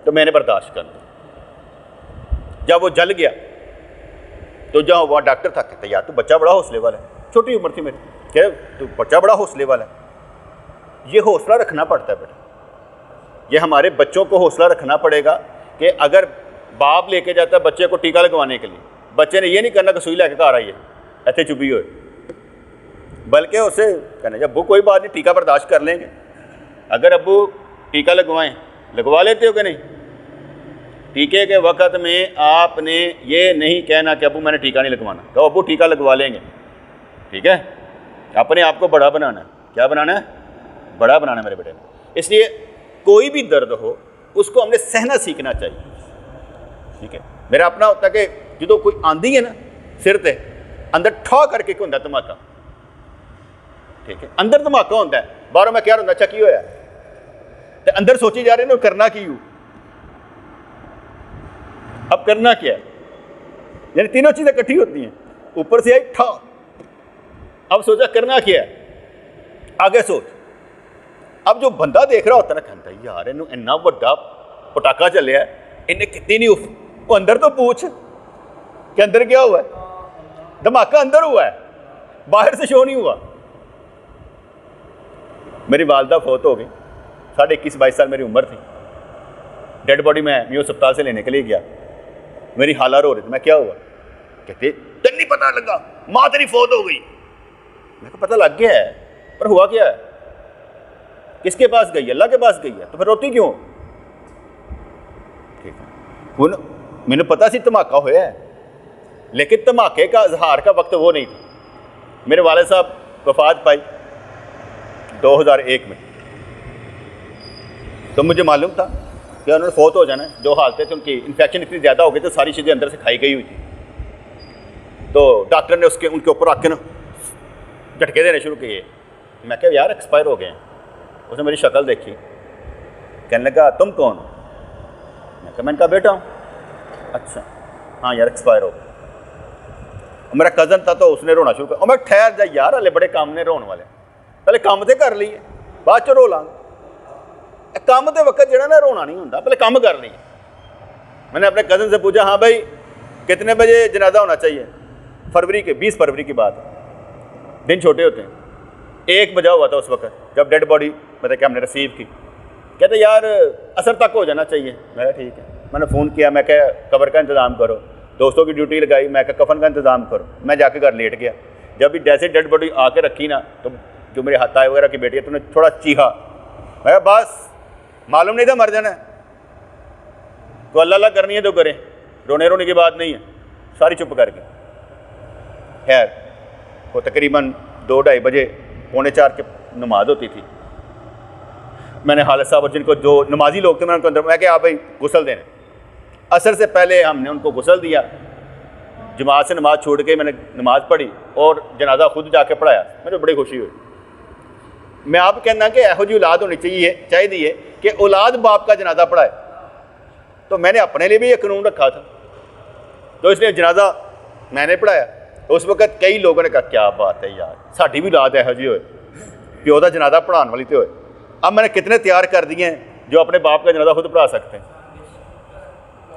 [SPEAKER 1] تو میں نے برداشت کرنا. جب وہ جل گیا تو جہاں وہاں ڈاکٹر تھا, کہتے یار تو بچہ بڑا حوصلے والا ہے, چھوٹی عمر تھی میری, کہ تو بچہ بڑا حوصلے والا ہے. یہ حوصلہ رکھنا پڑتا ہے بیٹا, یہ ہمارے بچوں کو حوصلہ رکھنا پڑے گا کہ اگر باپ لے کے جاتا ہے بچے کو ٹیکا لگوانے کے لیے, بچے نے یہ نہیں کرنا کہ سوئی لے کے گھر آئیے ایسے چبھی ہوئے, بلکہ اسے کہنا ابو کوئی بات نہیں, ٹیکا برداشت کر لیں گے. اگر ابو ٹیکا لگوائیں, لگوا لیتے ہو کہ نہیں, ٹیکے کے وقت میں آپ نے یہ نہیں کہنا کہ ابو میں نے ٹیکا نہیں لگوانا، تو ابو ٹیکا لگوا لیں گے، ٹھیک ہے؟ اپنے آپ کو بڑا بنانا ہے، کیا بنانا ہے؟ بڑا بنانا ہے میرے بیٹے نے۔ اس لیے کوئی بھی درد ہو اس کو ہم نے سہنا سیکھنا چاہیے، ٹھیک ہے؟ میرا اپنا ہوتا ہے کہ جدو کوئی آندھی ہے نا سر تے اندر ٹھا کر کے کوئی ہوتا دھماکہ، ٹھیک ہے؟ اندر دھماکہ ہوتا ہے، باہروں میں کیا ہوتا چکی ہوا تے اندر سوچی جا رہے نا کرنا کی ہوں، اب کرنا کیا ہے؟ یعنی تینوں چیزیں کٹھی ہوتی ہیں، اوپر سے آئی ٹھا، اب سوچا کرنا کیا ہے، آگے سوچ۔ اب جو بندہ دیکھ رہا ہوتا ہے نا کہتا ہے یار انہوں اتنا بڑا پٹاکا چلیا ہے، انہیں کتنی نہیں وہ اندر تو پوچھ کہ اندر کیا ہوا ہے، دھماکہ اندر ہوا ہے، باہر سے شو نہیں ہوا۔ میری والدہ فوت ہو گئی، 21-22 سال میری عمر تھی، ڈیڈ باڈی میں میو اسپتال سے لینے کے لیے گیا، میری حالہ رو رہی تھی، میں کیا ہوا؟ کہتے تین نہیں پتہ لگا ماں تیری فوت ہو گئی۔ میں کو پتہ لگ گیا ہے پر ہوا کیا ہے؟ کس کے پاس گئی؟ اللہ کے پاس گئی ہے، تو پھر روتی کیوں؟ ٹھیک ہے، میں نے پتا سی دھماکہ ہوا ہے، لیکن دھماکے کا اظہار کا وقت وہ نہیں تھا۔ میرے والد صاحب وفات پائی 2001 میں، تو مجھے معلوم تھا کہ انہوں نے فوت ہو جانا ہے، جو حالتیں تھیں ان کی انفیکشن اتنی زیادہ ہو گئی تو ساری چیزیں اندر سے کھائی گئی ہوئی تھی، تو ڈاکٹر نے ان کے اوپر آ کے نا جھٹکے دینے شروع کیے۔ میں کہا یار ایکسپائر ہو گئے ہیں۔ اس نے میری شکل دیکھی، کہنے لگا تم کون ہو؟ میں نے کہا بیٹا ہوں۔ اچھا ہاں یار ایکسپائر ہو گئے۔ میرا کزن تھا تو اس نے رونا شروع کیا، اور میں ٹھہر جا یار ہلے بڑے کام نے رون والے، پہلے کام تے کر لیے بعد چ رو لاں گے، کام دے وقت جڑا نا رونا نہیں ہوتا، پہلے کام کر لیے۔ میں نے اپنے کزن سے پوچھا ہاں بھائی کتنے بجے جنازہ ہونا چاہیے؟ 20 فروری کی بات، دن چھوٹے ہوتے ہیں، 1 بجا ہوا تھا اس وقت جب ڈیڈ باڈی مطلب کہ ہم نے ریسیو کی۔ کہتے یار عصر تک ہو جانا چاہیے۔ میں کہا ٹھیک ہے۔ میں نے فون کیا، میں کہا قبر کا انتظام کرو، دوستوں کی ڈیوٹی لگائی، میں کہا کفن کا انتظام کرو۔ میں جا کے گھر لیٹ گیا، جب بھی جیسے ڈیڈ باڈی آ کے رکھی نا تو جو میرے ہاتھ آئے وغیرہ کی بیٹی ہے تو نے تھوڑا چیخا، میں کہا بس معلوم نہیں تھا مر جانا ہے، تو اللہ اللہ کرنی ہے تو کریں، رونے کی بات نہیں ہے، ساری چپ کر کے۔ خیر وہ تقریباً 2-2:30 بجے 3:45 کے نماز ہوتی تھی۔ میں نے خالد صاحب اور جن کو جو نمازی لوگ تھے میں ان کو اندر میں کہ آپ بھائی غسل دینے، عصر سے پہلے ہم نے ان کو غسل دیا، جماعت سے نماز چھوڑ کے میں نے نماز پڑھی اور جنازہ خود جا کے پڑھایا، مجھے بڑی خوشی ہوئی۔ میں آپ کہنا کہ یہو جی اولاد ہونی چاہیے کہ اولاد باپ کا جنازہ پڑھائے، تو میں نے اپنے لیے بھی یہ قانون رکھا تھا، تو اس لیے جنازہ میں نے پڑھایا۔ اس وقت کئی لوگوں نے کہا کیا بات ہے یار ساڈی بھی اولاد یہو جی ہوئے پیو کا جنازہ پڑھان والی تو ہوئے۔ اب میں نے کتنے تیار کر دیے ہیں جو اپنے باپ کا جنازہ خود پڑھا سکتے ہیں،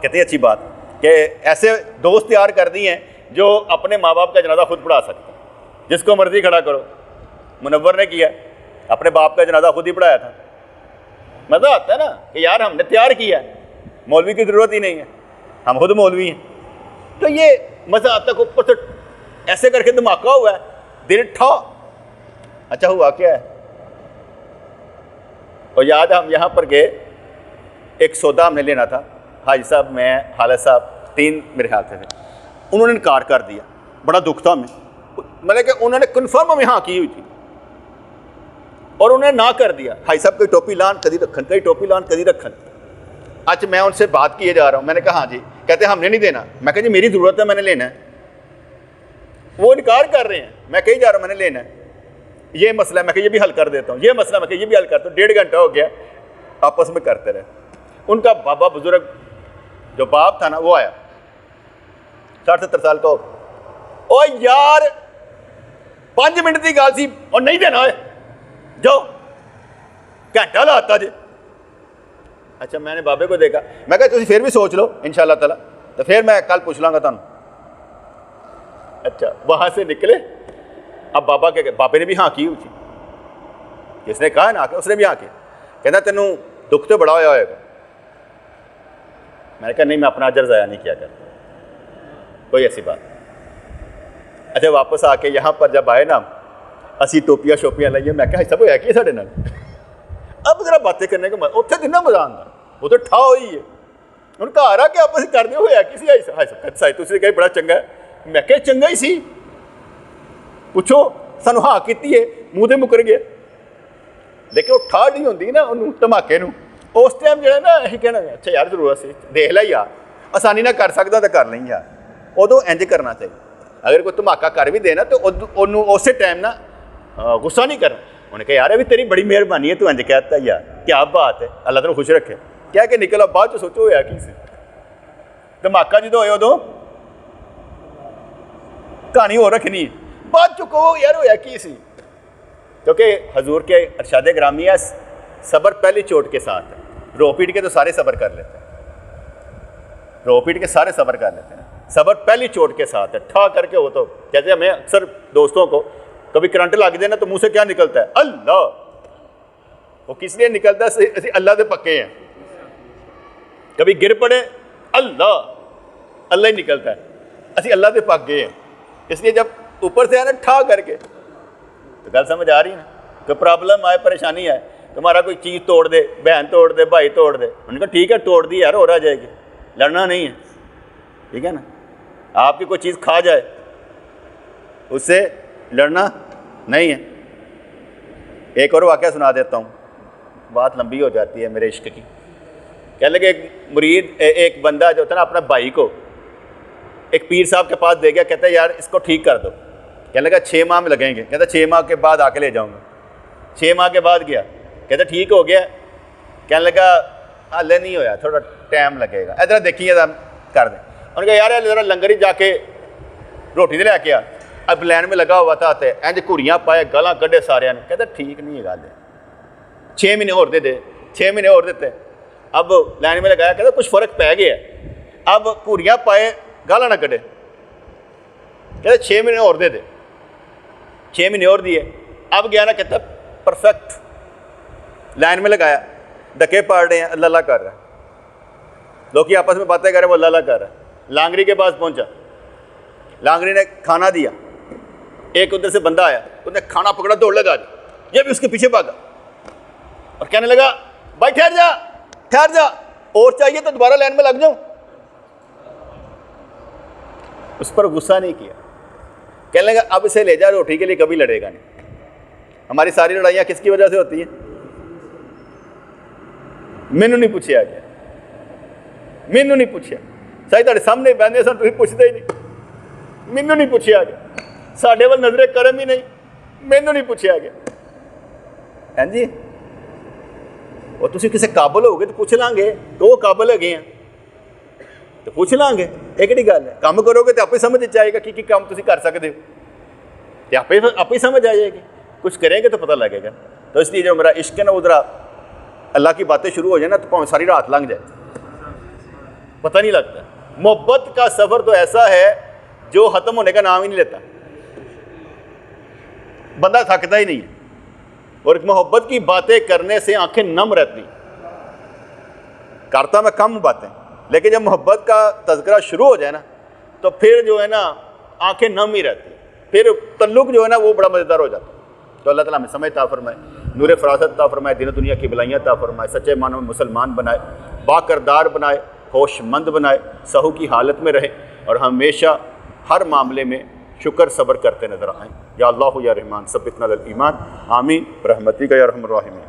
[SPEAKER 1] کتنی اچھی بات کہ ایسے دوست تیار کر دیے ہیں جو اپنے ماں باپ کا جنازہ خود پڑھا سکتے ہیں، جس کو مرضی کھڑا کرو۔ منور نے کیا، اپنے باپ کا جنازہ خود ہی پڑھایا تھا۔ مزہ آتا ہے نا کہ یار ہم نے تیار کیا ہے، مولوی کی ضرورت ہی نہیں ہے، ہم خود مولوی ہیں، تو یہ مزہ آتا ہے۔ اوپر سے ایسے کر کے دھماکہ ہوا ہے، دل ٹھا۔ اچھا ہوا کیا ہے؟ اور یاد ہم یہاں پر گئے، ایک سودا ہم نے لینا تھا، حاجی صاحب میں خالد صاحب 3 میرے خیال سے تھے، انہوں نے انکار کر دیا، بڑا دکھ تھا ہمیں، مطلب کہ انہوں نے کنفرم ہمیں ہاں کی ہوئی تھی اور انہوں نے نہ کر دیا۔ حاجی صاحب کوئی ٹوپی لان کدی رکھن، کئی ٹوپی لان کدی رکھن۔ آج میں ان سے بات کیے جا رہا ہوں، میں نے کہا ہاں جی، کہتے ہیں ہم نے نہیں دینا۔ میں کہا جی میری ضرورت ہے میں نے لینا ہے، وہ انکار کر رہے ہیں، میں کہیں جا رہا ہوں میں نے لینا ہے، یہ مسئلہ میں کہ یہ بھی حل کر دیتا ہوں، یہ مسئلہ میں کہ یہ بھی حل کرتا ہوں۔ 1.5 گھنٹہ ہو گیا آپس میں کرتے رہے۔ ان کا بابا بزرگ جو باپ تھا نا وہ آیا، 60-70 سال کا ہو، او یار 5 منٹ کی گل سی اور نہیں دینا ہے، جاؤ گھنٹہ لاتا جی۔ اچھا میں نے بابے کو دیکھا، میں کہا تسی پھر بھی سوچ لو انشاءاللہ تعالیٰ، تو پھر میں کل پوچھ لاں گا تمہیں۔ اچھا وہاں سے نکلے، اب بابے نے بھی ہاں کی ہوئی تھی، جس نے کہا نا اس نے بھی ہاں کی، کہنا تینوں دکھ تو بڑا ہوا ہوئے گا۔ میں نے کہا نہیں میں اپنا اجر ضائع نہیں کیا کرتا، کوئی ایسی بات۔ اچھا واپس آ کے یہاں پر جب آئے نا اسی ٹوپیاں شوپیاں لائیے، میں کہا سب ہوا کی ساڈے نال، اب ذرا باتیں کرنے کا اتنے دن مزہ آتا، وہ تو ٹھا ہوئی ہے۔ ہوں گھر آ کے آپس کرتے ہویا کسی سائی تھی کہیں بڑا چنگا ہے، میں کہ چنگا ہی سی، پوچھو سانو ہاں کیتی ہے، منہ تے مکر گیا، لیکن وہ ٹھاڑ نہیں ہوندی نا انہوں دھماکے نوں، اس ٹائم جو ہے نا یہ کہنا اچھا یار ضرورت سی دیکھ لا یار، آسانی نہ کر سکتا تو کر لیں یار، ادو انج کرنا چاہیے۔ اگر کوئی دھماکہ کر بھی دے نا تو انہوں اسی ٹائم نا غصہ نہیں کرنا، انہیں کہا یار ابھی تیری بڑی مہربانی ہے تو انج کہتا یار کیا بات ہے، اللہ تمہیں خوش رکھے، کیا کہ نکلا بعد چ سوچو ہوا کی سی، دھماکہ جدو ہوئے ادو کہانی ہو رکھنی ہے، بعد چ کہو یار ہوا کی سی، کیونکہ حضور کے ارشاد گرامی ہے صبر پہلی چوٹ کے ساتھ ہے، رو پیٹ کے تو سارے صبر کر لیتے ہیں، رو پیٹ کے سارے صبر کر لیتے ہیں، صبر پہلی چوٹ کے ساتھ ہے، ٹھا کر کے ہو تو جیسے ہمیں اکثر دوستوں کو کبھی کرنٹ لگ دے نا تو منہ سے کیا نکلتا ہے اللہ، وہ کس لیے نکلتا ہے اسی اللہ دے پکے ہیں، کبھی گر پڑے اللہ اللہ ہی نکلتا ہے، اسی اللہ دے پک گئے ہیں، اس لیے جب اوپر سے ہے نا ٹھا کر کے تو گل سمجھ آ رہی ہے نا، کوئی پرابلم آئے پریشانی آئے تمہارا کوئی چیز توڑ دے، بہن توڑ دے، بھائی توڑ دے، انہوں نے کہا ٹھیک ہے توڑ دی یار اور آ جائے گی، لڑنا نہیں ہے، ٹھیک ہے نا، آپ کی کوئی چیز کھا جائے اس سے لڑنا نہیں ہے۔ ایک اور واقعہ سنا دیتا ہوں، بات لمبی ہو جاتی ہے میرے عشق کی۔ کہنے لگے ایک مرید ایک بندہ جو تھا نا اپنا بھائی کو ایک پیر صاحب کے پاس دے گیا، کہتا ہے یار اس کو ٹھیک کر دو، کہنے لگا 6 ماہ میں لگیں گے، کہتا 6 ماہ کے بعد آ کے لے جاؤں گا، 6 ماہ کے بعد گیا، کہتا ٹھیک ہو گیا، کہنے لگا حالے نہیں ہویا تھوڑا ٹائم لگے گا، ادھر دیکھیے کر دیں، انہوں نے کہا یار ذرا لنگر ہی جا کے روٹی دے لے کے آ، اب لین میں لگا ہوا تھا تے انج گھوریاں پائے گالاں کڈے سارے نے، کہتا ٹھیک نہیں ہے گل، 6 مہینے اور دے 6 مہینے اور دیتے، اب لائن میں لگایا، کہتا کچھ فرق پی گیا ہے، اب گھوریاں پائے گالاں نہ کڈے، کہتا 6 مہینے اور دے 6 مہینے اور دیے، اب گیا نا، کہتا پرفیکٹ، لائن میں لگایا، دھکے پاڑ رہے ہیں، اللہ اللہ کر رہا ہے، لوگ آپس میں باتیں کر رہے ہیں، وہ اللہ اللہ کر رہا ہے، لانگری کے پاس پہنچا، لانگری نے کھانا دیا، ایک ادھر سے بندہ آیا، اس نے کھانا پکڑا دوڑ لگا دی، یہ بھی اس کے پیچھے بھاگا اور کہنے لگا بھائی ٹھہر جا اور چاہیے تو دوبارہ لائن میں لگ جاؤں، اس پر غصہ نہیں کیا، کہنے لگا اب اسے لے جا روٹی کے لیے کبھی لڑے گا نہیں۔ ہماری ساری لڑائیاں کس کی وجہ سے ہوتی ہیں؟ مینوں نہیں پوچھا گیا، مینوں نہیں پوچھا، سائی تھوڑے سامنے بہنے سن تھی پوچھتے ہی نہیں، مینوں نہیں پوچھا گیا، ساڈے وال نظر کرم ہی نہیں، مینوں نہیں پوچھا گیا، ہاں جی، اور تسی کسی قابل ہو گے تو پوچھ لیں گے تو وہ قابل ہے گئے ہیں تو پوچھ لیں گے، یہ کہڑی گل ہے، کام کرو گے تو آپ ہی سمجھ آئے گا کہ کام تسی کر سکتے ہو، آپ ہی سمجھ آ جائے گی، کچھ کریں گے تو پتہ لگے گا۔ تو اس لیے جو میرا عشق ہے نا ادھر اللہ کی باتیں شروع ہو جائیں نا تو پاؤں ساری رات لنگ جائے، پتہ نہیں لگتا۔ محبت کا سفر تو ایسا ہے جو ختم ہونے کا نام ہی نہیں لیتا، بندہ تھکتا ہی نہیں ہے، اور محبت کی باتیں کرنے سے آنکھیں نم رہتی، کرتا میں کم باتیں، لیکن جب محبت کا تذکرہ شروع ہو جائے نا تو پھر جو ہے نا آنکھیں نم ہی رہتی، پھر تعلق جو ہے نا وہ بڑا مزیدار ہو جاتا۔ تو اللہ تعالیٰ ہمیں سمجھ عطا فرمائے، نور فراست عطا فرمائے، دین و دنیا کی بلائیاں عطا فرمائے، سچے معنوں میں مسلمان بنائے، باکردار بنائے، ہوش مند بنائے، سہو کی حالت میں رہے اور ہمیشہ ہر معاملے میں شکر صبر کرتے نظر آئیں۔ یا اللہ یا رحمان ثبتنا علی الایمان، آمین برحمتک یا ارحم الراحمین۔